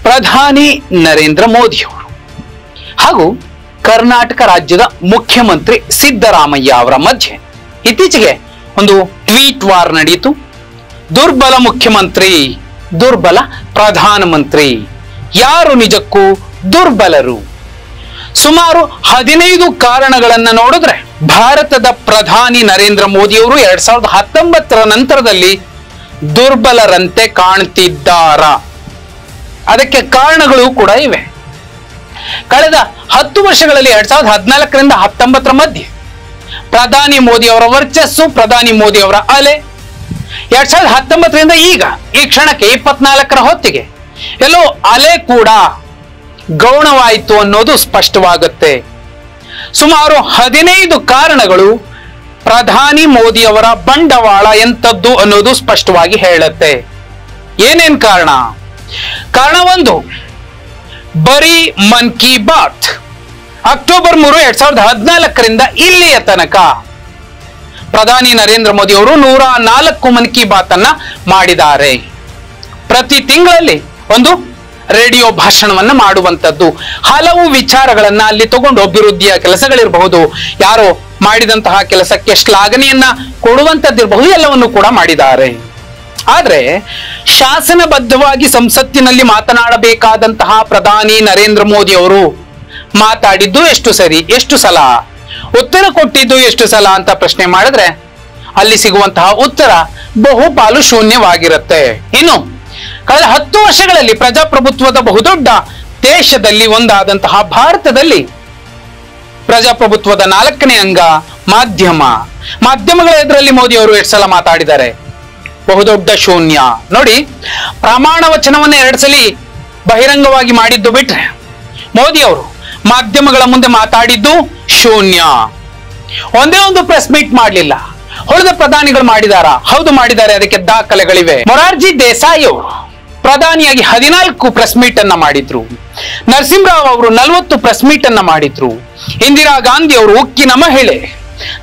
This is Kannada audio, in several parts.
ಪ್ರಧಾನಿ ನರೇಂದ್ರ ಮೋದಿ ಅವರು ಹಾಗೂ ಕರ್ನಾಟಕ ರಾಜ್ಯದ ಮುಖ್ಯಮಂತ್ರಿ ಸಿದ್ದರಾಮಯ್ಯ ಅವರ ಮಧ್ಯೆ ಇತ್ತೀಚೆಗೆ ಒಂದು ಟ್ವೀಟ್ ವಾರ್ ನಡೆಯಿತು. ದುರ್ಬಲ ಮುಖ್ಯಮಂತ್ರಿ, ದುರ್ಬಲ ಪ್ರಧಾನಮಂತ್ರಿ, ಯಾರು ನಿಜಕ್ಕೂ ದುರ್ಬಲರು? ಸುಮಾರು 15 ಕಾರಣಗಳನ್ನ ನೋಡಿದ್ರೆ ಭಾರತದ ಪ್ರಧಾನಿ ನರೇಂದ್ರ ಮೋದಿ ಅವರು 2019ರ ನಂತರದಲ್ಲಿ ದುರ್ಬಲರಂತೆ ಕಾಣ್ತಿದ್ದಾರ. ಅದಕ್ಕೆ ಕಾರಣಗಳು ಕೂಡ ಇವೆ. ಕಳೆದ 10 ವರ್ಷಗಳಲ್ಲಿ 2014ರಿಂದ 19ರ ಮಧ್ಯೆ ಪ್ರಧಾನಿ ಮೋದಿ ಅವರ ವರ್ಚಸ್ಸು, ಪ್ರಧಾನಿ ಮೋದಿ ಅವರ ಅಲೆ 2019ರಿಂದ ಈಗ ಈ ಕ್ಷಣಕ್ಕೆ 24ರ ಹೊತ್ತಿಗೆ ಎಲ್ಲೋ ಅಲೆ ಕೂಡ ಗೌಣವಾಯಿತು ಅನ್ನೋದು ಸ್ಪಷ್ಟವಾಗುತ್ತೆ. ಸುಮಾರು 15 ಕಾರಣಗಳು ಪ್ರಧಾನಿ ಮೋದಿ ಅವರ ಬಂಡವಾಳ ಎಂಥದ್ದು ಅನ್ನೋದು ಸ್ಪಷ್ಟವಾಗಿ ಹೇಳುತ್ತೆ. ಏನೇನ್ ಕಾರಣ? ಕಾರಣ 1, ಬರೀ ಮನ್ ಕಿ ಬಾತ್. ಅಕ್ಟೋಬರ್ 3, 2014ರಿಂದ ಇಲ್ಲಿಯ ತನಕ ಪ್ರಧಾನಿ ನರೇಂದ್ರ ಮೋದಿ ಅವರು 104 ಮನ್ ಕಿ ಬಾತ್ ಅನ್ನ ಮಾಡಿದ್ದಾರೆ. ಪ್ರತಿ ತಿಂಗಳಲ್ಲಿ ಒಂದು ರೇಡಿಯೋ ಭಾಷಣವನ್ನ ಮಾಡುವಂತದ್ದು, ಹಲವು ವಿಚಾರಗಳನ್ನ ಅಲ್ಲಿ ತಗೊಂಡು ಅಭಿವೃದ್ಧಿಯ ಕೆಲಸಗಳಿರಬಹುದು, ಯಾರೋ ಮಾಡಿದಂತಹ ಕೆಲಸಕ್ಕೆ ಶ್ಲಾಘನೆಯನ್ನ ಕೊಡುವಂತದ್ದಿರಬಹುದು, ಎಲ್ಲವನ್ನು ಕೂಡ ಮಾಡಿದ್ದಾರೆ. ಆದ್ರೆ ಶಾಸನಬದ್ಧವಾಗಿ ಸಂಸತ್ತಿನಲ್ಲಿ ಮಾತನಾಡಬೇಕಾದಂತಹ ಪ್ರಧಾನಿ ನರೇಂದ್ರ ಮೋದಿ ಅವರು ಮಾತಾಡಿದ್ದು ಎಷ್ಟು ಸರಿ, ಎಷ್ಟು ಸಲ, ಉತ್ತರ ಕೊಟ್ಟಿದ್ದು ಎಷ್ಟು ಸಲ ಅಂತ ಪ್ರಶ್ನೆ ಮಾಡಿದ್ರೆ ಅಲ್ಲಿ ಸಿಗುವಂತಹ ಉತ್ತರ ಬಹುಪಾಲು ಶೂನ್ಯವಾಗಿರುತ್ತೆ. ಇನ್ನು ಕಳೆದ 10 ವರ್ಷಗಳಲ್ಲಿ ಪ್ರಜಾಪ್ರಭುತ್ವದ ಬಹುದೊಡ್ಡ ದೇಶದಲ್ಲಿ ಒಂದಾದಂತಹ ಭಾರತದಲ್ಲಿ ಪ್ರಜಾಪ್ರಭುತ್ವದ 4ನೇ ಅಂಗ ಮಾಧ್ಯಮಗಳ ಎದುರಲ್ಲಿ ಮೋದಿ ಅವರು ಎಷ್ಟು ಸಲ ಮಾತಾಡಿದ್ದಾರೆ? ಬಹುದೊಡ್ಡ ಶೂನ್ಯ. ನೋಡಿ, ಪ್ರಮಾಣ ವಚನವನ್ನ 2 ಸಲ ಬಹಿರಂಗವಾಗಿ ಮಾಡಿದ್ದು ಬಿಟ್ರೆ ಮೋದಿ ಅವರು ಮಾಧ್ಯಮಗಳ ಮುಂದೆ ಮಾತಾಡಿದ್ದು ಶೂನ್ಯ. ಒಂದೇ ಒಂದು ಪ್ರೆಸ್ ಮೀಟ್ ಮಾಡಲಿಲ್ಲ. ಉಳಿದ ಪ್ರಧಾನಿಗಳು ಮಾಡಿದಾರಾ? ಹೌದು ಮಾಡಿದ್ದಾರೆ, ಅದಕ್ಕೆ ದಾಖಲೆಗಳಿವೆ. ಮೊರಾರ್ಜಿ ದೇಸಾಯಿ ಅವರು ಪ್ರಧಾನಿಯಾಗಿ 14 ಪ್ರೆಸ್ ಮೀಟ್ ಅನ್ನ ಮಾಡಿದ್ರು. ನರಸಿಂಹರಾವ್ ಅವರು 40 ಪ್ರೆಸ್ ಮೀಟ್ ಅನ್ನ ಮಾಡಿದ್ರು. ಇಂದಿರಾ ಗಾಂಧಿ ಅವರು ಉಕ್ಕಿನ ಮಹಿಳೆ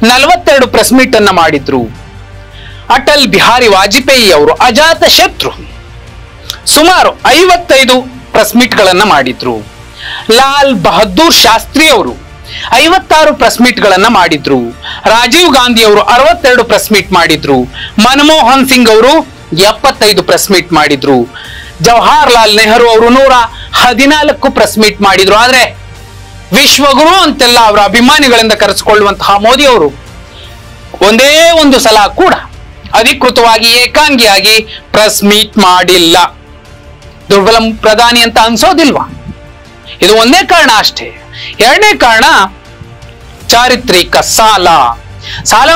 42 ಪ್ರೆಸ್ ಮೀಟ್ ಅನ್ನ ಮಾಡಿದ್ರು. ಅಟಲ್ ಬಿಹಾರಿ ವಾಜಪೇಯಿ ಅವರು ಅಜಾತ ಶತ್ರು ಸುಮಾರು 55 ಪ್ರೆಸ್ ಮೀಟ್ ಗಳನ್ನ ಮಾಡಿದ್ರು. ಲಾಲ್ ಬಹದ್ದೂರ್ ಶಾಸ್ತ್ರಿ ಅವರು 56 ಪ್ರೆಸ್ ಮೀಟ್ ಗಳನ್ನ ಮಾಡಿದ್ರು. ರಾಜೀವ್ ಗಾಂಧಿ ಅವರು 62 ಪ್ರೆಸ್ ಮೀಟ್ ಮಾಡಿದ್ರು. ಮನಮೋಹನ್ ಸಿಂಗ್ ಅವರು 75 ಪ್ರೆಸ್ ಮೀಟ್ ಮಾಡಿದ್ರು. ಜವಾಹರ್ಲಾಲ್ ನೆಹರು ಅವರು 114 ಪ್ರೆಸ್ ಮೀಟ್ ಮಾಡಿದ್ರು. ಆದ್ರೆ ವಿಶ್ವಗುರು ಅಂತೆಲ್ಲ ಅವರ ಅಭಿಮಾನಿಗಳಿಂದ ಕರೆಸಿಕೊಳ್ಳುವಂತಹ ಮೋದಿ ಅವರು ಒಂದೇ ಒಂದು ಸಲ ಕೂಡ ಅಧಿಕೃತವಾಗಿ ಏಕಾಂಗಿಯಾಗಿ ಪ್ರೆಸ್ ಮೀಟ್ ಮಾಡಿಲ್ಲ. ದುರ್ಬಲ ಪ್ರಧಾನಿ ಅಂತ ಅನ್ಸೋದಿಲ್ವಾ? ಇದು ಒಂದೇ ಕಾರಣ ಅಷ್ಟೇ. ಎರಡನೇ ಕಾರಣ ಚಾರಿತ್ರಿಕ ಸಾಲ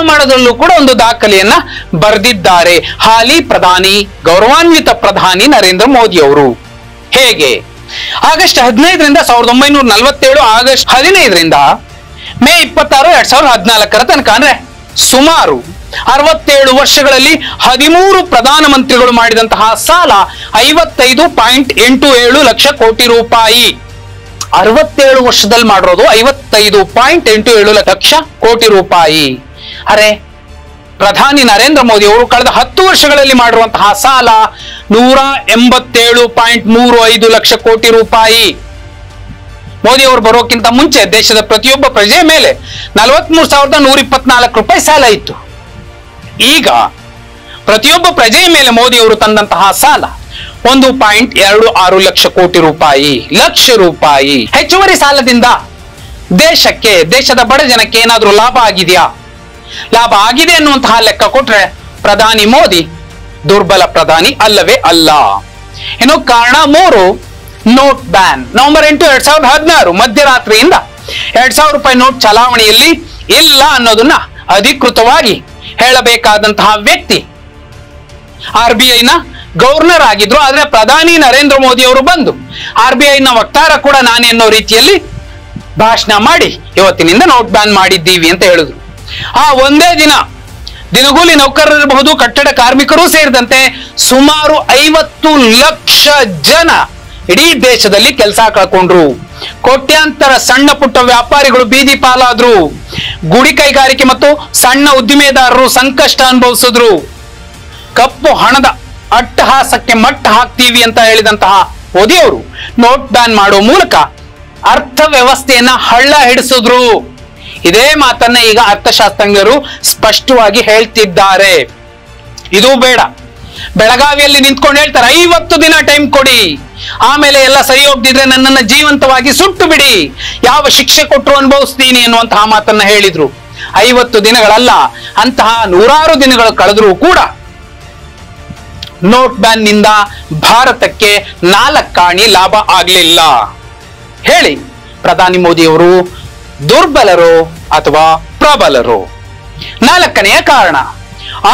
ಮಾಡೋದ್ರಲ್ಲೂ ಕೂಡ ಒಂದು ದಾಖಲೆಯನ್ನ ಬರೆದಿದ್ದಾರೆ ಹಾಲಿ ಪ್ರಧಾನಿ, ಗೌರವಾನ್ವಿತ ಪ್ರಧಾನಿ ನರೇಂದ್ರ ಮೋದಿ ಅವರು. ಹೇಗೆ? ಆಗಸ್ಟ್ 15ರಿಂದ 1947, ಆಗಸ್ಟ್ 15ರಿಂದ ಮೇ 26, 2014ರ ತನಕ, ಅಂದ್ರೆ ಸುಮಾರು 67 ವರ್ಷಗಳಲ್ಲಿ 13 ಪ್ರಧಾನಮಂತ್ರಿಗಳು ಮಾಡಿದಂತಹ ಸಾಲ 55.87 ಲಕ್ಷ ಕೋಟಿ ರೂಪಾಯಿ. 67 ವರ್ಷದಲ್ಲಿ ಮಾಡಿರೋದು 55.87 ಲಕ್ಷ ಕೋಟಿ ರೂಪಾಯಿ. ಅರೆ, ಪ್ರಧಾನಿ ನರೇಂದ್ರ ಮೋದಿ ಅವರು ಕಳೆದ 10 ವರ್ಷಗಳಲ್ಲಿ ಮಾಡಿರುವಂತಹ ಸಾಲ 187.35 ಲಕ್ಷ ಕೋಟಿ ರೂಪಾಯಿ. ಮೋದಿ ಅವರು ಬರೋಕ್ಕಿಂತ ಮುಂಚೆ ದೇಶದ ಪ್ರತಿಯೊಬ್ಬ ಪ್ರಜೆಯ ಮೇಲೆ 43,124 ರೂಪಾಯಿ ಸಾಲ ಇತ್ತು. ಈಗ ಪ್ರತಿಯೊಬ್ಬ ಪ್ರಜೆಯ ಮೇಲೆ ಮೋದಿ ಅವರು ತಂದಂತಹ ಸಾಲ 1.26 ಲಕ್ಷ ಕೋಟಿ ರೂಪಾಯಿ. ಹೆಚ್ಚುವರಿ ಸಾಲದಿಂದ ದೇಶದ ಬಡ ಜನಕ್ಕೆ ಏನಾದ್ರೂ ಲಾಭ ಆಗಿದೆಯಾ? ಲಾಭ ಆಗಿದೆ ಅನ್ನುವಂತಹ ಲೆಕ್ಕ ಕೊಟ್ರೆ ಪ್ರಧಾನಿ ಮೋದಿ ದುರ್ಬಲ ಪ್ರಧಾನಿ ಅಲ್ಲವೇ ಅಲ್ಲ. ಇನ್ನು ಕಾರಣ 3, ನೋಟ್ ಬ್ಯಾನ್. ನವೆಂಬರ್ 8, 2016 ಮಧ್ಯರಾತ್ರಿಯಿಂದ 2,000 ರೂಪಾಯಿ ನೋಟ್ ಚಲಾವಣೆಯಲ್ಲಿ ಇಲ್ಲ ಅನ್ನೋದನ್ನ ಅಧಿಕೃತವಾಗಿ ಹೇಳಬೇಕಾದಂತಹ ವ್ಯಕ್ತಿ RBIನ ಗವರ್ನರ್ ಆಗಿದ್ರು. ಆದ್ರೆ ಪ್ರಧಾನಿ ನರೇಂದ್ರ ಮೋದಿ ಅವರು ಬಂದು RBIನ ವಕ್ತಾರ ಕೂಡ ನಾನೇ ಅನ್ನೋ ರೀತಿಯಲ್ಲಿ ಭಾಷಣ ಮಾಡಿ ಇವತ್ತಿನಿಂದ ನೋಟ್ ಬ್ಯಾನ್ ಮಾಡಿದ್ದೀವಿ ಅಂತ ಹೇಳಿದ್ರು. ಆ ಒಂದೇ ದಿನಗೂಲಿ ನೌಕರರಿರಬಹುದು, ಕಟ್ಟಡ ಕಾರ್ಮಿಕರು ಸೇರಿದಂತೆ ಸುಮಾರು 50 ಲಕ್ಷ ಜನ ಇಡೀ ದೇಶದಲ್ಲಿ ಕೆಲಸ ಕಳ್ಕೊಂಡ್ರು. ಕೋಟ್ಯಾಂತರ ಸಣ್ಣ ಪುಟ್ಟ ವ್ಯಾಪಾರಿಗಳು ಬೀದಿ ಪಾಲಾದ್ರು. ಗುಡಿ ಕೈಗಾರಿಕೆ ಮತ್ತು ಸಣ್ಣ ಉದ್ದಿಮೆದಾರರು ಸಂಕಷ್ಟ ಅನುಭವಿಸಿದ್ರು. ಕಪ್ಪು ಹಣದ ಅಟ್ಟಹಾಸಕ್ಕೆ ಮಟ್ಟ ಹಾಕ್ತೀವಿ ಅಂತ ಹೇಳಿದಂತಹ ಮೋದಿ ಅವರು ನೋಟ್ ಬ್ಯಾನ್ ಮಾಡೋ ಮೂಲಕ ಅರ್ಥ ವ್ಯವಸ್ಥೆಯನ್ನ ಹಳ್ಳ ಹಿಡಿಸಿದ್ರು. ಇದೇ ಮಾತನ್ನ ಈಗ ಅರ್ಥಶಾಸ್ತ್ರಜ್ಞರು ಸ್ಪಷ್ಟವಾಗಿ ಹೇಳ್ತಿದ್ದಾರೆ. ಇದು ಬೇಡ, ಬೆಳಗಾವಿಯಲ್ಲಿ ನಿಂತ್ಕೊಂಡು ಹೇಳ್ತಾರೆ 50 ದಿನ ಟೈಮ್ ಕೊಡಿ, ಆಮೇಲೆ ಎಲ್ಲ ಸರಿ ಹೋಗ್ತಿದ್ರೆ ನನ್ನನ್ನು ಜೀವಂತವಾಗಿ ಸುಟ್ಟು ಬಿಡಿ, ಯಾವ ಶಿಕ್ಷೆ ಕೊಟ್ಟರು ಅನುಭವಿಸ್ತೀನಿ ಅನ್ನುವಂತಹ ಮಾತನ್ನ ಹೇಳಿದ್ರು. 50 ದಿನಗಳಲ್ಲ, ಅಂತಹ ನೂರಾರು ದಿನಗಳು ಕಳೆದರೂ ಕೂಡ ನೋಟ್ ಬ್ಯಾನ್ ನಿಂದ ಭಾರತಕ್ಕೆ 4 ಆಣಿ ಲಾಭ ಆಗ್ಲಿಲ್ಲ. ಹೇಳಿ, ಪ್ರಧಾನಿ ಮೋದಿಯವರು ದುರ್ಬಲರು ಅಥವಾ ಪ್ರಬಲರು? 4ನೆಯ ಕಾರಣ,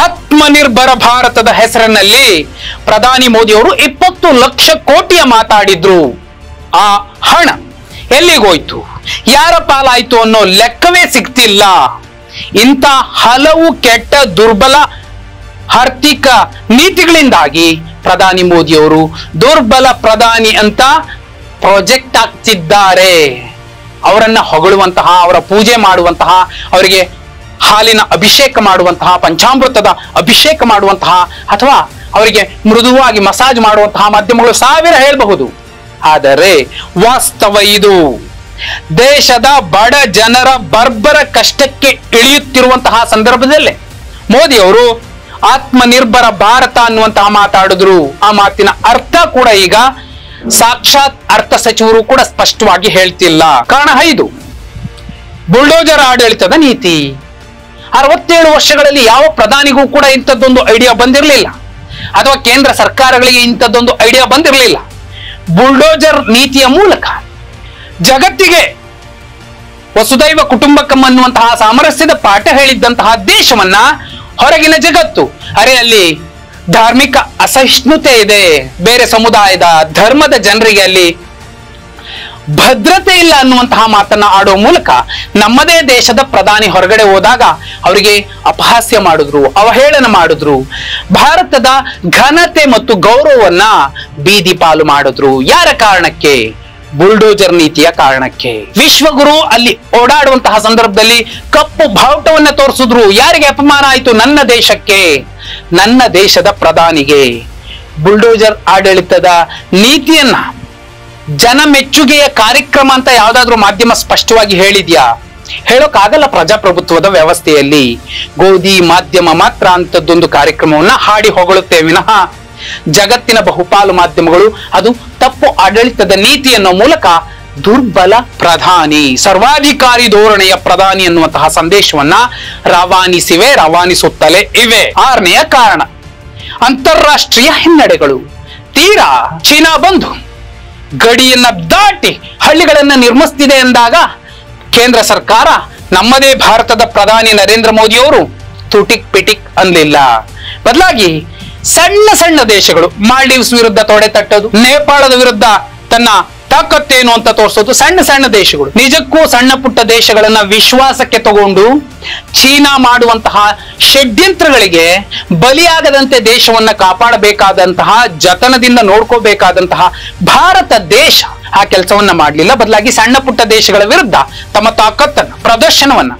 ಆತ್ಮನಿರ್ಭರ ಭಾರತದ ಹೆಸರಿನಲ್ಲಿ ಪ್ರಧಾನಿ ಮೋದಿಯವರು 20 ಲಕ್ಷ ಕೋಟಿಯ ಮಾತಾಡಿದ್ರು. ಆ ಹಣ ಎಲ್ಲಿಗೋಯ್ತು, ಯಾರ ಪಾಲಾಯ್ತು ಅನ್ನೋ ಲೆಕ್ಕವೇ ಸಿಗ್ತಿಲ್ಲ. ಇಂಥ ಹಲವು ಕೆಟ್ಟ ದುರ್ಬಲ ಆರ್ಥಿಕ ನೀತಿಗಳಿಂದಾಗಿ ಪ್ರಧಾನಿ ಮೋದಿಯವರು ದುರ್ಬಲ ಪ್ರಧಾನಿ ಅಂತ ಪ್ರಾಜೆಕ್ಟ್ ಆಗ್ತಿದ್ದಾರೆ. ಅವರನ್ನ ಹೊಗಳುವಂತಹ, ಅವರ ಪೂಜೆ ಮಾಡುವಂತಹ, ಅವರಿಗೆ ಹಾಲಿನ ಅಭಿಷೇಕ ಮಾಡುವಂತಹ, ಪಂಚಾಮೃತದ ಅಭಿಷೇಕ ಮಾಡುವಂತಹ, ಅಥವಾ ಅವರಿಗೆ ಮೃದುವಾಗಿ ಮಸಾಜ್ ಮಾಡುವಂತಹ ಮಾಧ್ಯಮಗಳು 1000 ಹೇಳಬಹುದು. ಆದರೆ ವಾಸ್ತವ ಇದು. ದೇಶದ ಬಡ ಜನರ ಬರ್ಬರ ಕಷ್ಟಕ್ಕೆ ಇಳಿಯುತ್ತಿರುವಂತಹ ಸಂದರ್ಭದಲ್ಲೇ ಮೋದಿ ಅವರು ಆತ್ಮನಿರ್ಭರ ಭಾರತ ಅನ್ನುವಂತಹ ಮಾತಾಡಿದ್ರು. ಆ ಮಾತಿನ ಅರ್ಥ ಕೂಡ ಈಗ ಸಾಕ್ಷಾತ್ ಅರ್ಥ ಸಚಿವರು ಕೂಡ ಸ್ಪಷ್ಟವಾಗಿ ಹೇಳ್ತಿಲ್ಲ. ಕಾರಣ 5, ಬುಲ್ಡೋಜರ್ ಆಡಳಿತದ ನೀತಿ. 67 ವರ್ಷಗಳಲ್ಲಿ ಯಾವ ಪ್ರಧಾನಿಗೂ ಕೂಡ ಇಂಥದ್ದೊಂದು ಐಡಿಯಾ ಬಂದಿರಲಿಲ್ಲ, ಅಥವಾ ಕೇಂದ್ರ ಸರ್ಕಾರಗಳಿಗೆ ಇಂಥದ್ದೊಂದು ಐಡಿಯಾ ಬಂದಿರಲಿಲ್ಲ. ಬುಲ್ಡೋಜರ್ ನೀತಿಯ ಮೂಲಕ ಜಗತ್ತಿಗೆ ವಸುದೈವ ಕುಟುಂಬಕಂ ಅನ್ನುವಂತಹ ಸಾಮರಸ್ಯದ ಪಾಠ ಹೇಳಿದ್ದಂತಹ ದೇಶವನ್ನ ಹೊರಗಿನ ಜಗತ್ತು, ಅರೆ ಅಲ್ಲಿ ಧಾರ್ಮಿಕ ಅಸಹಿಷ್ಣುತೆ ಇದೆ, ಬೇರೆ ಸಮುದಾಯದ ಧರ್ಮದ ಜನರಿಗೆ ಅಲ್ಲಿ ಭದ್ರತೆ ಇಲ್ಲ ಅನ್ನುವಂತಹ ಮಾತನ್ನ ಆಡೋ ಮೂಲಕ ನಮ್ಮದೇ ದೇಶದ ಪ್ರಧಾನಿ ಹೊರಗಡೆ ಹೋದಾಗ ಅವರಿಗೆ ಅಪಹಾಸ್ಯ ಮಾಡಿದ್ರು, ಅವಹೇಳನ ಮಾಡಿದ್ರು. ಭಾರತದ ಘನತೆ ಮತ್ತು ಗೌರವವನ್ನ ಬೀದಿ ಪಾಲು ಮಾಡಿದ್ರು. ಯಾರ ಕಾರಣಕ್ಕೆ? ಬುಲ್ಡೋಜರ್ ನೀತಿಯ ಕಾರಣಕ್ಕೆ. ವಿಶ್ವಗುರು ಅಲ್ಲಿ ಓಡಾಡುವಂತಹ ಸಂದರ್ಭದಲ್ಲಿ ಕಪ್ಪು ಬಾವುಟವನ್ನ ತೋರಿಸಿದ್ರು. ಯಾರಿಗೆ ಅಪಮಾನ ಆಯಿತು? ನನ್ನ ದೇಶಕ್ಕೆ, ನನ್ನ ದೇಶದ ಪ್ರಧಾನಿಗೆ. ಬುಲ್ಡೋಜರ್ ಆಡಳಿತದ ನೀತಿಯನ್ನ ಜನ ಮೆಚ್ಚುಗೆಯ ಕಾರ್ಯಕ್ರಮ ಅಂತ ಯಾವ್ದಾದ್ರು ಮಾಧ್ಯಮ ಸ್ಪಷ್ಟವಾಗಿ ಹೇಳಿದ್ಯಾ? ಹೇಳೋಕ್ಕಾಗಲ್ಲ. ಪ್ರಜಾಪ್ರಭುತ್ವದ ವ್ಯವಸ್ಥೆಯಲ್ಲಿ ಗೋಧಿ ಮಾಧ್ಯಮ ಮಾತ್ರ ಅಂತದ್ದೊಂದು ಕಾರ್ಯಕ್ರಮವನ್ನ ಹಾಡಿ ಹೊಗಳುತ್ತೆ ವಿನಃ ಜಗತ್ತಿನ ಬಹುಪಾಲು ಮಾಧ್ಯಮಗಳು ಅದು ತಪ್ಪು ಆಡಳಿತದ ನೀತಿ ಅನ್ನೋ ಮೂಲಕ ದುರ್ಬಲ ಪ್ರಧಾನಿ, ಸರ್ವಾಧಿಕಾರಿ ಧೋರಣೆಯ ಪ್ರಧಾನಿ ಅನ್ನುವಂತಹ ಸಂದೇಶವನ್ನ ರವಾನಿಸುತ್ತಲೇ ಇವೆ. 6ನೆಯ ಕಾರಣ, ಅಂತಾರಾಷ್ಟ್ರೀಯ ಹಿನ್ನಡೆಗಳು. ತೀರಾ ಚೀನಾ ಬಂದು ಗಡಿಯನ್ನ ದಾಟಿ ಹಳ್ಳಿಗಳನ್ನ ನಿರ್ಮಿಸ್ತಿದೆ ಎಂದಾಗ ಕೇಂದ್ರ ಸರ್ಕಾರ, ನಮ್ಮದೇ ಭಾರತದ ಪ್ರಧಾನಿ ನರೇಂದ್ರ ಮೋದಿಯವರು ತುಟಿಕ್ ಪಿಟಿಕ್ ಅನ್ಲಿಲ್ಲ. ಬದಲಾಗಿ ಸಣ್ಣ ಸಣ್ಣ ದೇಶಗಳು, ಮಾಲ್ಡೀವ್ಸ್ ವಿರುದ್ಧ ತೊಡೆ ತಟ್ಟೋದು, ನೇಪಾಳದ ವಿರುದ್ಧ ತನ್ನ ತಾಕತ್ತೇನು ಅಂತ ತೋರಿಸೋದು, ಸಣ್ಣ ಸಣ್ಣ ದೇಶಗಳು. ನಿಜಕ್ಕೂ ಸಣ್ಣ ಪುಟ್ಟ ದೇಶಗಳನ್ನ ವಿಶ್ವಾಸಕ್ಕೆ ತಗೊಂಡು ಚೀನಾ ಮಾಡುವಂತಹ ಷಡ್ಯಂತ್ರಗಳಿಗೆ ಬಲಿಯಾಗದಂತೆ ದೇಶವನ್ನ ಕಾಪಾಡಬೇಕಾದಂತಹ, ಜತನದಿಂದ ನೋಡ್ಕೋಬೇಕಾದಂತಹ ಭಾರತ ದೇಶ ಆ ಕೆಲಸವನ್ನ ಮಾಡಲಿಲ್ಲ. ಬದಲಾಗಿ ಸಣ್ಣ ಪುಟ್ಟ ದೇಶಗಳ ವಿರುದ್ಧ ತಮ್ಮ ತಾಕತ್ತನ್ನ, ಪ್ರದರ್ಶನವನ್ನ,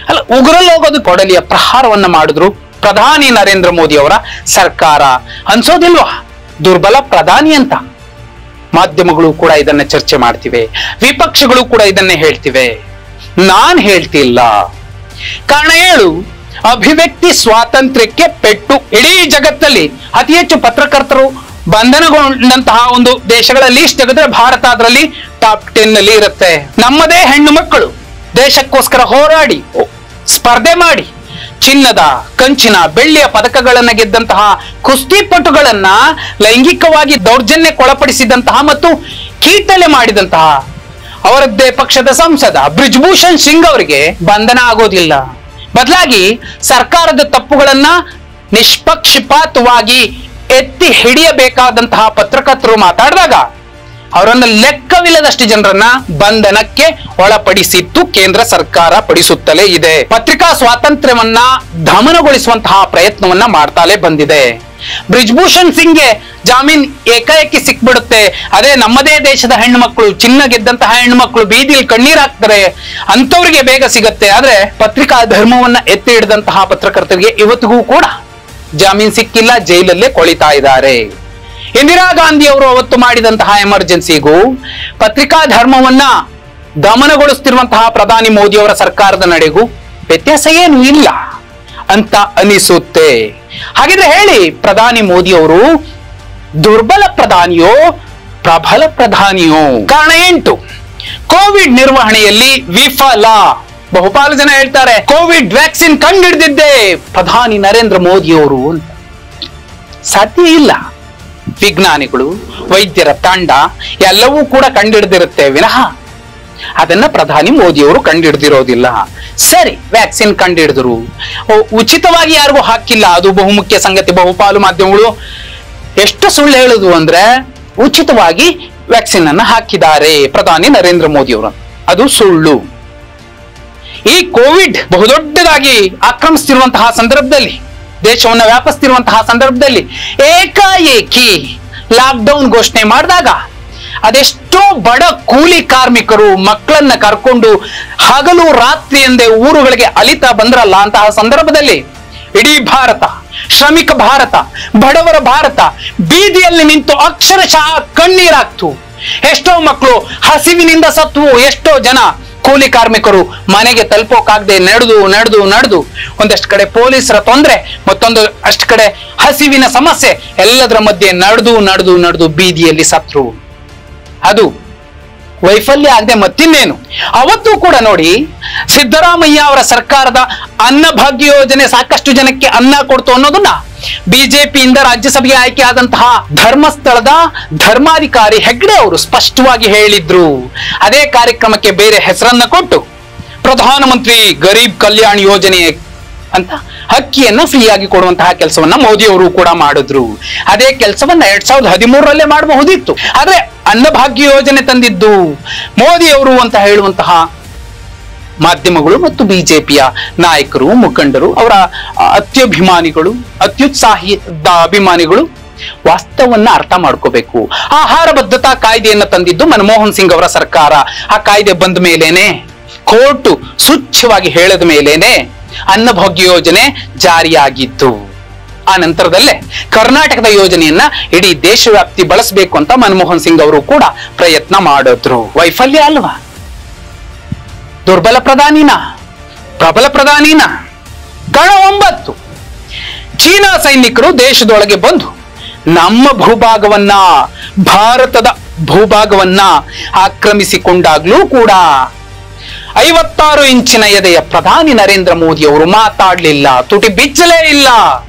ಅಲ್ಲ ಉಗುರಲ್ಲಿ ಹೋಗೋದು ಕೊಡಲಿಯ ಪ್ರಹಾರವನ್ನ ಮಾಡಿದ್ರು ಪ್ರಧಾನಿ ನರೇಂದ್ರ ಮೋದಿ ಅವರ ಸರ್ಕಾರ. ಅನ್ಸೋದಿಲ್ವಾ ದುರ್ಬಲ ಪ್ರಧಾನಿ ಅಂತ? ಮಾಧ್ಯಮಗಳು ಕೂಡ ಇದನ್ನ ಚರ್ಚೆ ಮಾಡ್ತಿವೆ, ವಿಪಕ್ಷಗಳು ಕೂಡ ಇದನ್ನೇ ಹೇಳ್ತಿವೆ. ನಾನ್ ಹೇಳ್ತಿಲ್ಲ. ಕಾರಣ 7, ಅಭಿವ್ಯಕ್ತಿ ಸ್ವಾತಂತ್ರ್ಯಕ್ಕೆ ಪೆಟ್ಟು. ಇಡೀ ಜಗತ್ತಲ್ಲಿ ಅತಿ ಹೆಚ್ಚು ಪತ್ರಕರ್ತರು ಬಂಧನಗೊಂಡಂತಹ ಒಂದು ದೇಶಗಳ ಲೀಸ್ಟ್ ತೆಗೆದ್ರೆ ಭಾರತ ಅದರಲ್ಲಿ ಟಾಪ್ 10 ನಲ್ಲಿ ಇರುತ್ತೆ. ನಮ್ಮದೇ ಹೆಣ್ಣು ಮಕ್ಕಳು ದೇಶಕ್ಕೋಸ್ಕರ ಹೋರಾಡಿ ಸ್ಪರ್ಧೆ ಮಾಡಿ ಚಿನ್ನದ, ಕಂಚಿನ, ಬೆಳ್ಳಿಯ ಪದಕಗಳನ್ನ ಗೆದ್ದಂತಹ ಕುಸ್ತಿಪಟುಗಳನ್ನ ಲೈಂಗಿಕವಾಗಿ ದೌರ್ಜನ್ಯಕ್ಕೊಳಪಡಿಸಿದಂತಹ ಮತ್ತು ಕೀಟಲೆ ಮಾಡಿದಂತಹ ಅವರದ್ದೇ ಪಕ್ಷದ ಸಂಸದ ಬ್ರಿಜ್ಭೂಷಣ್ ಸಿಂಗ್ ಅವರಿಗೆ ಬಂಧನ ಆಗೋದಿಲ್ಲ. ಬದಲಾಗಿ ಸರ್ಕಾರದ ತಪ್ಪುಗಳನ್ನ ನಿಷ್ಪಕ್ಷಪಾತವಾಗಿ ಎತ್ತಿ ಹಿಡಿಯಬೇಕಾದಂತಹ ಪತ್ರಕರ್ತರು ಮಾತಾಡಿದಾಗ ಅವರನ್ನ ಲೆಕ್ಕವಿಲ್ಲದಷ್ಟು ಜನರನ್ನ ಬಂಧನಕ್ಕೆ ಒಳಪಡಿಸಿತ್ತು ಕೇಂದ್ರ ಸರ್ಕಾರ, ಪಡಿಸುತ್ತಲೇ ಇದೆ. ಪತ್ರಿಕಾ ಸ್ವಾತಂತ್ರ್ಯವನ್ನ ದಮನಗೊಳಿಸುವಂತಹ ಪ್ರಯತ್ನವನ್ನ ಮಾಡ್ತಾಲೇ ಬಂದಿದೆ. ಬ್ರಿಜ್ಭೂಷಣ್ ಸಿಂಗ್ಗೆ ಜಾಮೀನ್ ಏಕಾಏಕಿ ಸಿಕ್ಬಿಡುತ್ತೆ. ಅದೇ ನಮ್ಮದೇ ದೇಶದ ಹೆಣ್ಣು ಮಕ್ಕಳು, ಚಿನ್ನ ಗೆದ್ದಂತಹ ಹೆಣ್ಣು ಮಕ್ಕಳು ಬೀದಿಯಲ್ಲಿ ಕಣ್ಣೀರ್ ಹಾಕ್ತಾರೆ, ಅಂತವ್ರಿಗೆ ಬೇಗ ಸಿಗತ್ತೆ. ಆದ್ರೆ ಪತ್ರಿಕಾ ಧರ್ಮವನ್ನ ಎತ್ತಿ ಹಿಡಿದಂತಹ ಪತ್ರಕರ್ತರಿಗೆ ಇವತ್ತಿಗೂ ಕೂಡ ಜಾಮೀನ್ ಸಿಕ್ಕಿಲ್ಲ, ಜೈಲಲ್ಲೇ ಕೊಳಿತಾ ಇದ್ದಾರೆ. ಇಂದಿರಾ ಗಾಂಧಿ ಅವರು ಅವತ್ತು ಮಾಡಿದಂತಹ ಎಮರ್ಜೆನ್ಸಿಗೂ ಪತ್ರಿಕಾ ಧರ್ಮವನ್ನ ದಮನಗೊಳಿಸುತ್ತಿರುವಂತಹ ಪ್ರಧಾನಿ ಮೋದಿ ಅವರ ಸರ್ಕಾರದ ನಡೆಗೂ ವ್ಯತ್ಯಾಸ ಏನು ಇಲ್ಲ ಅಂತ ಅನಿಸುತ್ತೆ. ಹಾಗಿದ್ರೆ ಹೇಳಿ, ಪ್ರಧಾನಿ ಮೋದಿ ಅವರು ದುರ್ಬಲ ಪ್ರಧಾನಿಯೋ ಪ್ರಬಲ ಪ್ರಧಾನಿಯೋ? ಕಾರಣ 8, ಕೋವಿಡ್ ನಿರ್ವಹಣೆಯಲ್ಲಿ ವಿಫಲ. ಬಹುಪಾಲು ಜನ ಹೇಳ್ತಾರೆ ಕೋವಿಡ್ ವ್ಯಾಕ್ಸಿನ್ ಕಂಡುಹಿಡಿದಿದ್ದೆ ಪ್ರಧಾನಿ ನರೇಂದ್ರ ಮೋದಿ ಅವರು ಅಂತ. ಸಾಧ್ಯ ಇಲ್ಲ. ವಿಜ್ಞಾನಿಗಳು, ವೈದ್ಯರ ತಂಡ ಎಲ್ಲವೂ ಕೂಡ ಕಂಡುಹಿಡಿದಿರುತ್ತೆ ವಿನಃ ಅದನ್ನ ಪ್ರಧಾನಿ ಮೋದಿ ಅವರು ಕಂಡುಹಿಡಿದಿರೋದಿಲ್ಲ. ಸರಿ, ವ್ಯಾಕ್ಸಿನ್ ಕಂಡುಹಿಡಿದ್ರು, ಉಚಿತವಾಗಿ ಯಾರಿಗೂ ಹಾಕಿಲ್ಲ, ಅದು ಬಹುಮುಖ್ಯ ಸಂಗತಿ. ಬಹುಪಾಲು ಮಾಧ್ಯಮಗಳು ಎಷ್ಟು ಸುಳ್ಳು ಹೇಳುದು ಅಂದ್ರೆ ಉಚಿತವಾಗಿ ವ್ಯಾಕ್ಸಿನ್ ಅನ್ನ ಹಾಕಿದ್ದಾರೆ ಪ್ರಧಾನಿ ನರೇಂದ್ರ ಮೋದಿ ಅವರು, ಅದು ಸುಳ್ಳು. ಈ ಕೋವಿಡ್ ಬಹುದೊಡ್ಡದಾಗಿ ಆಕ್ರಮಿಸ್ತಿರುವಂತಹ ಸಂದರ್ಭದಲ್ಲಿ, ದೇಶವನ್ನು ವ್ಯಾಪಿಸ್ತಿರುವಂತಹ ಸಂದರ್ಭದಲ್ಲಿ ಏಕಾಏಕಿ ಲಾಕ್ಡೌನ್ ಘೋಷಣೆ ಮಾಡಿದಾಗ ಅದೆಷ್ಟೋ ಬಡ ಕೂಲಿ ಕಾರ್ಮಿಕರು ಮಕ್ಕಳನ್ನ ಕರ್ಕೊಂಡು ಹಗಲು ರಾತ್ರಿ ಎಂದೇ ಊರುಗಳಿಗೆ ಅಲಿತಾ ಬಂದ್ರಲ್ಲ, ಅಂತಹ ಸಂದರ್ಭದಲ್ಲಿ ಇಡೀ ಭಾರತ, ಶ್ರಮಿಕ ಭಾರತ, ಬಡವರ ಭಾರತ ಬೀದಿಯಲ್ಲಿ ನಿಂತು ಅಕ್ಷರಶಃ ಕಣ್ಣೀರಾಗ್ತು. ಎಷ್ಟೋ ಮಕ್ಕಳು ಹಸಿವಿನಿಂದ ಸತ್ವು, ಎಷ್ಟೋ ಜನ ಕೂಲಿ ಕಾರ್ಮಿಕರು ಮನೆಗೆ ತಲುಪೋಕಾಗದೆ ನಡೆದು ಒಂದಷ್ಟು ಕಡೆ ಪೊಲೀಸರ ತೊಂದರೆ, ಮತ್ತೊಂದು ಅಷ್ಟು ಕಡೆ ಹಸಿವಿನ ಸಮಸ್ಯೆ, ಎಲ್ಲದರ ಮಧ್ಯೆ ನಡೆದು ಬೀದಿಯಲ್ಲಿ ಸತ್ರು. ಅದು ವೈಫಲ್ಯ ಆಗದೆ ಮತ್ತಿನ್ನೇನು. ಅವತ್ತು ಕೂಡ ನೋಡಿ, ಸಿದ್ದರಾಮಯ್ಯ ಅವರ ಸರ್ಕಾರದ ಅನ್ನಭಾಗ್ಯ ಯೋಜನೆ ಸಾಕಷ್ಟು ಜನಕ್ಕೆ ಅನ್ನ ಕೊಡ್ತು ಅನ್ನೋದನ್ನ ಬಿಜೆಪಿಯಿಂದ ರಾಜ್ಯಸಭೆಗೆ ಆಯ್ಕೆ ಆದಂತಹ ಧರ್ಮಸ್ಥಳದ ಧರ್ಮಾಧಿಕಾರಿ ಹೆಗ್ಡೆ ಅವರು ಸ್ಪಷ್ಟವಾಗಿ ಹೇಳಿದ್ರು. ಅದೇ ಕಾರ್ಯಕ್ರಮಕ್ಕೆ ಬೇರೆ ಹೆಸರನ್ನ ಕೊಟ್ಟು ಪ್ರಧಾನಮಂತ್ರಿ ಗರೀಬ್ ಕಲ್ಯಾಣ್ ಯೋಜನೆ ಅಂತ ಅಕ್ಕಿಯನ್ನ ಫ್ರೀಯಾಗಿ ಕೊಡುವಂತಹ ಕೆಲಸವನ್ನ ಮೋದಿ ಅವರು ಕೂಡ ಮಾಡಿದ್ರು. ಅದೇ ಕೆಲಸವನ್ನ 2013ರಲ್ಲೇ ಮಾಡಬಹುದಿತ್ತು. ಆದ್ರೆ ಅನ್ನಭಾಗ್ಯ ಯೋಜನೆ ತಂದಿದ್ದು ಮೋದಿ ಅವರು ಅಂತ ಹೇಳುವಂತಹ ಮಾಧ್ಯಮಗಳು ಮತ್ತು ಬಿಜೆಪಿಯ ನಾಯಕರು, ಮುಖಂಡರು, ಅವರ ಅತ್ಯಭಿಮಾನಿಗಳು, ಅತ್ಯುತ್ಸಾಹಿ ಅಭಿಮಾನಿಗಳು ವಾಸ್ತವನ್ನ ಅರ್ಥ ಮಾಡ್ಕೋಬೇಕು. ಆಹಾರ ಭದ್ರತಾ ಕಾಯ್ದೆಯನ್ನ ತಂದಿದ್ದು ಮನಮೋಹನ್ ಸಿಂಗ್ ಅವರ ಸರ್ಕಾರ. ಆ ಕಾಯ್ದೆ ಬಂದ ಮೇಲೇನೆ, ಕೋರ್ಟು ಸ್ವಚ್ಛವಾಗಿ ಹೇಳಿದ ಮೇಲೇನೆ ಅನ್ನಭಾಗ್ಯ ಯೋಜನೆ ಜಾರಿಯಾಗಿತ್ತು. ಆ ನಂತರದಲ್ಲೇ ಕರ್ನಾಟಕದ ಯೋಜನೆಯನ್ನ ಇಡೀ ದೇಶವ್ಯಾಪ್ತಿ ಬಳಸಬೇಕು ಅಂತ ಮನಮೋಹನ್ ಸಿಂಗ್ ಅವರು ಕೂಡ ಪ್ರಯತ್ನ ಮಾಡಿದ್ರು. ವೈಫಲ್ಯ ಅಲ್ವಾ? ದುರ್ಬಲ ಪ್ರಧಾನಿನ ಪ್ರಬಲ ಪ್ರಧಾನಿನ? ಕಾರಣ 9, ಚೀನಾ ಸೈನಿಕರು ದೇಶದೊಳಗೆ ಬಂದು ನಮ್ಮ ಭೂಭಾಗವನ್ನ, ಭಾರತದ ಭೂಭಾಗವನ್ನ ಆಕ್ರಮಿಸಿಕೊಂಡಾಗ್ಲೂ ಕೂಡ 56 ಇಂಚಿನ ಎದೆಯ ಪ್ರಧಾನಿ ನರೇಂದ್ರ ಮೋದಿ ಅವರು ಮಾತಾಡ್ಲಿಲ್ಲ, ತುಟಿ ಬಿಚ್ಚಲೇ ಇಲ್ಲ.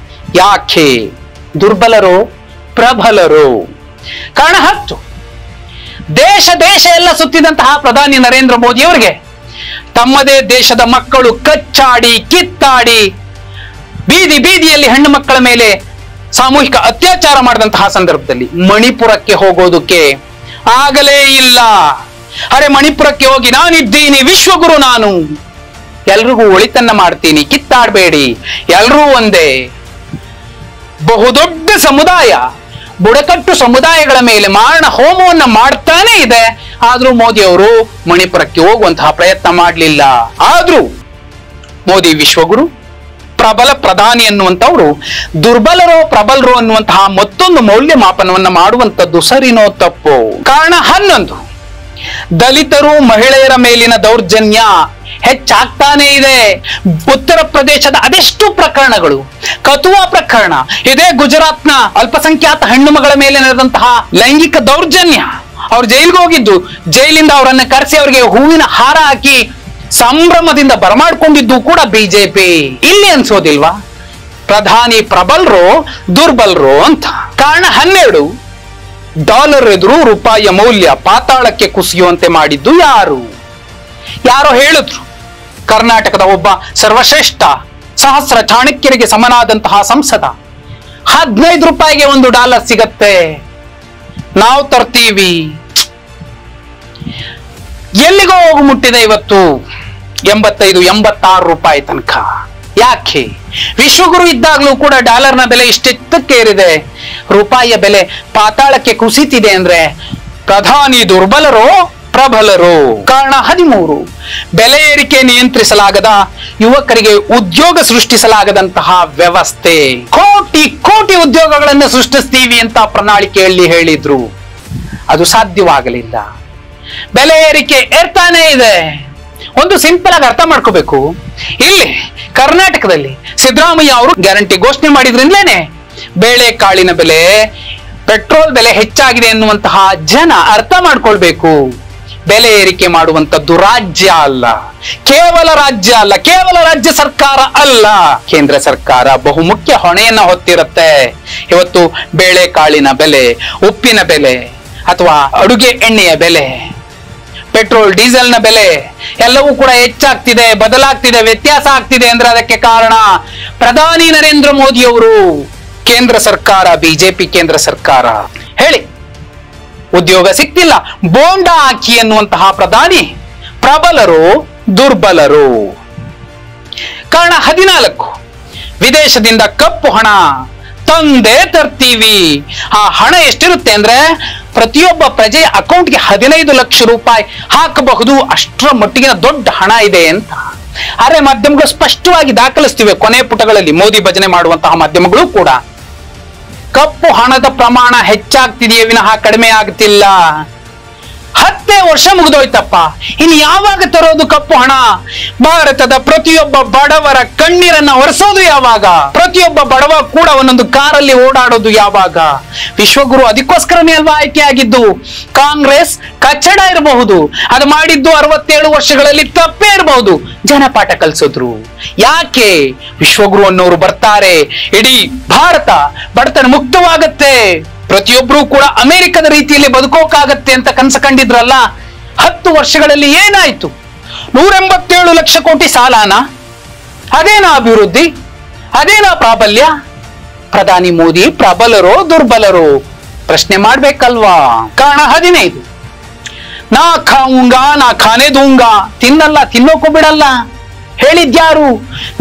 ಯಾಕೆ? ದುರ್ಬಲರೋ ಪ್ರಬಲರೋ? ಕಾರಣ 10, ದೇಶ ಎಲ್ಲ ಸುತ್ತಿದಂತಹ ಪ್ರಧಾನಿ ನರೇಂದ್ರ ಮೋದಿ ಅವರಿಗೆ ತಮ್ಮದೇ ದೇಶದ ಮಕ್ಕಳು ಕಚ್ಚಾಡಿ ಕಿತ್ತಾಡಿ ಬೀದಿಯಲ್ಲಿ ಹೆಣ್ಣು ಮಕ್ಕಳ ಮೇಲೆ ಸಾಮೂಹಿಕ ಅತ್ಯಾಚಾರ ಮಾಡಿದಂತಹ ಸಂದರ್ಭದಲ್ಲಿ ಮಣಿಪುರಕ್ಕೆ ಹೋಗೋದಕ್ಕೆ ಆಗಲೇ ಇಲ್ಲ. ಅರೆ, ಮಣಿಪುರಕ್ಕೆ ಹೋಗಿ ನಾನಿದ್ದೀನಿ, ವಿಶ್ವಗುರು ನಾನು, ಎಲ್ರಿಗೂ ಒಳಿತನ್ನ ಮಾಡ್ತೀನಿ, ಕಿತ್ತಾಡಬೇಡಿ, ಎಲ್ರೂ ಒಂದೇ. ಬಹುದೊಡ್ಡ ಸಮುದಾಯ, ಬುಡಕಟ್ಟು ಸಮುದಾಯಗಳ ಮೇಲೆ ಮಾರಣ ಹೋಮವನ್ನ ಮಾಡ್ತಾನೆ ಇದೆ. ಆದ್ರೂ ಮೋದಿ ಅವರು ಮಣಿಪುರಕ್ಕೆ ಹೋಗುವಂತಹ ಪ್ರಯತ್ನ ಮಾಡಲಿಲ್ಲ. ಆದ್ರೂ ಮೋದಿ ವಿಶ್ವಗುರು, ಪ್ರಬಲ ಪ್ರಧಾನಿ ಅನ್ನುವಂಥವ್ರು ದುರ್ಬಲರೋ ಪ್ರಬಲರೋ ಅನ್ನುವಂತಹ ಮತ್ತೊಂದು ಮೌಲ್ಯಮಾಪನವನ್ನ ಮಾಡುವಂಥದ್ದು ಸರಿನೋ ತಪ್ಪೋ? ಕಾರಣ 11, ದಲಿತರು ಮಹಿಳೆಯರ ಮೇಲಿನ ದೌರ್ಜನ್ಯ ಹೆಚ್ಚಾಗ್ತಾನೆ ಇದೆ. ಉತ್ತರ ಪ್ರದೇಶದ ಅದೆಷ್ಟು ಪ್ರಕರಣಗಳು, ಕತುವಾ ಪ್ರಕರಣ, ಇದೇ ಗುಜರಾತ್ನ ಅಲ್ಪಸಂಖ್ಯಾತ ಹೆಣ್ಣು ಮಗಳ ಮೇಲೆ ನಡೆದಂತಹ ಲೈಂಗಿಕ ದೌರ್ಜನ್ಯ, ಅವ್ರು ಜೈಲಿಗೆ ಹೋಗಿದ್ದು, ಜೈಲಿಂದ ಅವರನ್ನ ಕರೆಸಿ ಅವರಿಗೆ ಹೂವಿನ ಹಾರ ಹಾಕಿ ಸಂಭ್ರಮದಿಂದ ಬರಮಾಡ್ಕೊಂಡಿದ್ದು ಕೂಡ ಬಿಜೆಪಿ. ಇಲ್ಲಿ ಅನ್ಸೋದಿಲ್ವಾ ಪ್ರಧಾನಿ ಪ್ರಬಲರೋ ದುರ್ಬಲರೋ ಅಂತ? ಕಾರಣ 12, ಡಾಲರ್ ಎದುರು ರೂಪಾಯಿಯ ಮೌಲ್ಯ ಪಾತಾಳಕ್ಕೆ ಕುಸಿಯುವಂತೆ ಮಾಡಿದ್ದು ಯಾರೋ ಹೇಳಿದ್ರು. ಕರ್ನಾಟಕದ ಒಬ್ಬ ಸರ್ವಶ್ರೇಷ್ಠ ಸಹಸ್ರ ಚಾಣಕ್ಯರಿಗೆ ಸಮನಾದಂತಹ ಸಂಸದ, 15 ರೂಪಾಯಿಗೆ $1 ಸಿಗತ್ತೆ, ನಾವು ತರ್ತೀವಿ. ಎಲ್ಲಿಗೋ ಹೋಗಿ ಮುಟ್ಟಿದೆ ಇವತ್ತು 85-86 ರೂಪಾಯಿ ತನಕ. ಯಾಕೆ? ವಿಶ್ವಗುರು ಇದ್ದಾಗಲೂ ಕೂಡ ಡಾಲರ್ನ ಬೆಲೆ ಇಷ್ಟೆತ್ತಕ್ಕೆ ಏರಿದೆ, ರೂಪಾಯಿಯ ಬೆಲೆ ಪಾತಾಳಕ್ಕೆ ಕುಸಿತಿದೆ ಅಂದ್ರೆ ಪ್ರಧಾನಿ ದುರ್ಬಲರೋ ಪ್ರಬಲರು. ಕಾರಣ 13, ಬೆಲೆ ಏರಿಕೆ ನಿಯಂತ್ರಿಸಲಾಗದ, ಯುವಕರಿಗೆ ಉದ್ಯೋಗ ಸೃಷ್ಟಿಸಲಾಗದಂತಹ ವ್ಯವಸ್ಥೆ. ಕೋಟಿ ಕೋಟಿ ಉದ್ಯೋಗಗಳನ್ನು ಸೃಷ್ಟಿಸ್ತೀವಿ ಅಂತ ಪ್ರಣಾಳಿಕೆಯಲ್ಲಿ ಹೇಳಿದ್ರು, ಅದು ಸಾಧ್ಯವಾಗಲಿಲ್ಲ. ಬೆಲೆ ಏರಿಕೆ ಏರ್ತಾನೆ ಇದೆ. ಒಂದು ಸಿಂಪಲ್ ಆಗಿ ಅರ್ಥ ಮಾಡ್ಕೋಬೇಕು, ಇಲ್ಲಿ ಕರ್ನಾಟಕದಲ್ಲಿ ಸಿದ್ದರಾಮಯ್ಯ ಅವರು ಗ್ಯಾರಂಟಿ ಘೋಷಣೆ ಮಾಡಿದ್ರಿಂದಲೇನೆ ಬೇಳೆಕಾಳಿನ ಬೆಲೆ, ಪೆಟ್ರೋಲ್ ಬೆಲೆ ಹೆಚ್ಚಾಗಿದೆ ಎನ್ನುವಂತಹ ಜನ ಅರ್ಥ ಮಾಡ್ಕೊಳ್ಬೇಕು. ಬೆಲೆ ಏರಿಕೆ ಮಾಡುವಂತದ್ದು ರಾಜ್ಯ ಅಲ್ಲ, ಕೇವಲ ರಾಜ್ಯ ಅಲ್ಲ, ಕೇವಲ ರಾಜ್ಯ ಸರ್ಕಾರ ಅಲ್ಲ, ಕೇಂದ್ರ ಸರ್ಕಾರ ಬಹುಮುಖ್ಯ ಹೊಣೆಯನ್ನ ಹೊತ್ತಿರುತ್ತೆ. ಇವತ್ತು ಬೇಳೆಕಾಳಿನ ಬೆಲೆ, ಉಪ್ಪಿನ ಬೆಲೆ ಅಥವಾ ಅಡುಗೆ ಎಣ್ಣೆಯ ಬೆಲೆ, ಪೆಟ್ರೋಲ್ ಡೀಸೆಲ್ನ ಬೆಲೆ ಎಲ್ಲವೂ ಕೂಡ ಹೆಚ್ಚಾಗ್ತಿದೆ, ಬದಲಾಗ್ತಿದೆ, ವ್ಯತ್ಯಾಸ ಆಗ್ತಿದೆ ಅಂದ್ರೆ ಅದಕ್ಕೆ ಕಾರಣ ಪ್ರಧಾನಿ ನರೇಂದ್ರ ಮೋದಿ ಅವರು, ಕೇಂದ್ರ ಸರ್ಕಾರ, ಬಿಜೆಪಿ ಕೇಂದ್ರ ಸರ್ಕಾರ. ಹೇಳಿ, ಉದ್ಯೋಗ ಸಿಕ್ತಿಲ್ಲ, ಬೋಂಡ ಹಾಕಿ ಎನ್ನುವಂತಹ ಪ್ರಧಾನಿ ಪ್ರಬಲರು ದುರ್ಬಲರು. ಕಾರಣ 14, ವಿದೇಶದಿಂದ ಕಪ್ಪು ಹಣ ತಂದೇ ತರ್ತೀವಿ. ಆ ಹಣ ಎಷ್ಟಿರುತ್ತೆ ಅಂದ್ರೆ ಪ್ರತಿಯೊಬ್ಬ ಪ್ರಜೆಯ ಅಕೌಂಟ್ಗೆ 15 ಲಕ್ಷ ರೂಪಾಯಿ ಹಾಕಬಹುದು, ಅಷ್ಟರ ಮಟ್ಟಿಗಿನ ದೊಡ್ಡ ಹಣ ಇದೆ ಅಂತ. ಆದ್ರೆ ಮಾಧ್ಯಮಗಳು ಸ್ಪಷ್ಟವಾಗಿ ದಾಖಲಿಸ್ತಿವೆ, ಕೊನೆ ಪುಟಗಳಲ್ಲಿ ಮೋದಿ ಭಜನೆ ಮಾಡುವಂತಹ ಮಾಧ್ಯಮಗಳು ಕೂಡ ಕಪ್ಪು ಹಣದ ಪ್ರಮಾಣ ಹೆಚ್ಚಾಗ್ತಿದೆಯೇ ವಿನಃ ಕಡಿಮೆ ಆಗ್ತಿಲ್ಲ. 10 ವರ್ಷ ಮುಗಿದೋಯ್ತಪ್ಪ, ಇನ್ನು ಯಾವಾಗ ತರೋದು ಕಪ್ಪು ಹಣ? ಭಾರತದ ಪ್ರತಿಯೊಬ್ಬ ಬಡವರ ಕಣ್ಣೀರನ್ನ ಒರೆಸೋದು ಯಾವಾಗ? ಪ್ರತಿಯೊಬ್ಬ ಬಡವ ಕೂಡ ಒಂದೊಂದು ಕಾರಲ್ಲಿ ಓಡಾಡೋದು ಯಾವಾಗ? ವಿಶ್ವಗುರು ಅದಕ್ಕೋಸ್ಕರನೇ ಅಲ್ವಾ ಆಯ್ಕೆ ಆಗಿದ್ದು. ಕಾಂಗ್ರೆಸ್ ಕಚ್ಚಡ ಇರಬಹುದು, ಅದು ಮಾಡಿದ್ದು 67 ವರ್ಷಗಳಲ್ಲಿ ತಪ್ಪೇ ಇರಬಹುದು, ಜನಪಾಠ ಕಲಿಸಿದ್ರು. ಯಾಕೆ? ವಿಶ್ವಗುರು ಅನ್ನೋರು ಬರ್ತಾರೆ, ಇಡೀ ಭಾರತ ಬಡತನ ಮುಕ್ತವಾಗತ್ತೆ, ಪ್ರತಿಯೊಬ್ರು ಕೂಡ ಅಮೆರಿಕದ ರೀತಿಯಲ್ಲಿ ಬದುಕೋಕಾಗತ್ತೆ ಅಂತ ಕನಸು ಕಂಡಿದ್ರಲ್ಲ. 10 ವರ್ಷಗಳಲ್ಲಿ ಏನಾಯ್ತು? 187 ಲಕ್ಷ ಕೋಟಿ ಸಾಲನ? ಅದೇನಾ ಅಭಿವೃದ್ಧಿ? ಅದೇನಾ ಪ್ರಾಬಲ್ಯ? ಪ್ರಧಾನಿ ಮೋದಿ ಪ್ರಬಲರೋ ದುರ್ಬಲರೋ ಪ್ರಶ್ನೆ ಮಾಡ್ಬೇಕಲ್ವಾ? ಕಾರಣ 15, ನಾ ಖಾऊंगा ನಾ ಖಾನೆ दूंगा, ತಿನ್ನಲ್ಲ, ತಿನ್ನೋಕು ಬಿಡಲ್ಲ. ಹೇಳಿದ್ಯಾರು?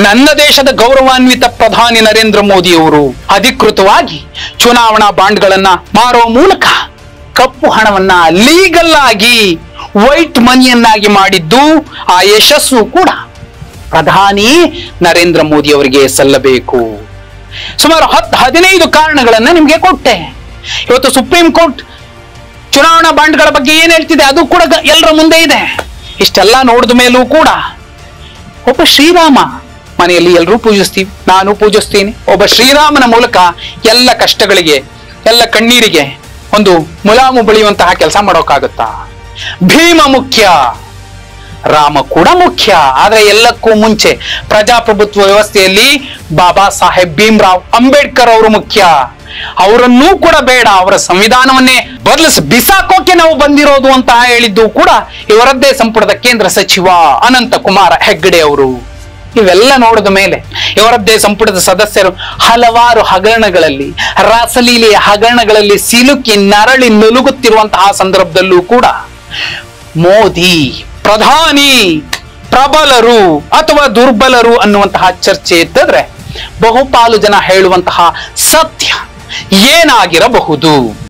ನನ್ನ ದೇಶದ ಗೌರವಾನ್ವಿತ ಪ್ರಧಾನಿ ನರೇಂದ್ರ ಮೋದಿ ಅವರು ಅಧಿಕೃತವಾಗಿ ಚುನಾವಣಾ ಬಾಂಡ್ಗಳನ್ನ ಮಾರೋ ಮೂಲಕ ಕಪ್ಪು ಹಣವನ್ನ ಲೀಗಲ್ ಆಗಿ ವೈಟ್ ಮನಿಯನ್ನಾಗಿ ಮಾಡಿದ್ದು, ಆ ಯಶಸ್ಸು ಕೂಡ ಪ್ರಧಾನಿ ನರೇಂದ್ರ ಮೋದಿ ಅವರಿಗೆ ಸಲ್ಲಬೇಕು. ಸುಮಾರು 15 ಕಾರಣಗಳನ್ನ ನಿಮ್ಗೆ ಕೊಟ್ಟೆ. ಇವತ್ತು ಸುಪ್ರೀಂ ಕೋರ್ಟ್ ಚುನಾವಣಾ ಬಾಂಡ್ಗಳ ಬಗ್ಗೆ ಏನ್ ಹೇಳ್ತಿದೆ ಅದು ಕೂಡ ಎಲ್ಲರ ಮುಂದೆ ಇದೆ. ಇಷ್ಟೆಲ್ಲ ನೋಡಿದ ಮೇಲೂ ಕೂಡ ಒಬ್ಬ ಶ್ರೀರಾಮ, ಮನೆಯಲ್ಲಿ ಎಲ್ಲರೂ ಪೂಜಿಸ್ತೀವಿ, ನಾನು ಪೂಜಿಸ್ತೀನಿ, ಒಬ್ಬ ಶ್ರೀರಾಮನ ಮೂಲಕ ಎಲ್ಲ ಕಷ್ಟಗಳಿಗೆ, ಎಲ್ಲ ಕಣ್ಣೀರಿಗೆ ಒಂದು ಮುಲಾಮು ಬಳಿಯುವಂತಹ ಕೆಲಸ ಮಾಡೋಕ್ಕಾಗತ್ತಾ? ಭೀಮ ಮುಖ್ಯ, ರಾಮ ಕೂಡ ಮುಖ್ಯ, ಆದ್ರೆ ಎಲ್ಲಕ್ಕೂ ಮುಂಚೆ ಪ್ರಜಾಪ್ರಭುತ್ವ ವ್ಯವಸ್ಥೆಯಲ್ಲಿ ಬಾಬಾ ಸಾಹೇಬ್ ಭೀಮ್ರಾವ್ ಅಂಬೇಡ್ಕರ್ ಅವರು ಮುಖ್ಯ. ಅವರನ್ನೂ ಕೂಡ ಬೇಡ, ಅವರ ಸಂವಿಧಾನವನ್ನೇ ಬದಲಿಸಿ ಬಿಸಾಕೋಕೆ ನಾವು ಬಂದಿರೋದು ಅಂತ ಹೇಳಿದ್ದು ಕೂಡ ಇವರದ್ದೇ ಸಂಪುಟದ ಕೇಂದ್ರ ಸಚಿವ ಅನಂತ ಕುಮಾರ ಹೆಗ್ಗಡೆ ಅವರು. ಇವೆಲ್ಲ ನೋಡಿದ ಮೇಲೆ ಇವರದ್ದೇ ಸಂಪುಟದ ಸದಸ್ಯರು ಹಲವಾರು ಹಗರಣಗಳಲ್ಲಿ, ರಾಸಲೀಲೆಯ ಹಗರಣಗಳಲ್ಲಿ ಸಿಲುಕಿ ನರಳಿ ನಲುಗುತ್ತಿರುವಂತಹ ಸಂದರ್ಭದಲ್ಲೂ ಕೂಡ ಮೋದಿ ಪ್ರಧಾನಿ ಪ್ರಬಲರು ಅಥವಾ ದುರ್ಬಲರು ಅನ್ನುವಂತಹ ಚರ್ಚೆ ಎತ್ತಿದ್ರೆ ಬಹುಪಾಲು ಜನ ಹೇಳುವಂತಹ ಸತ್ಯ ಏನಾಗಿರಬಹುದು?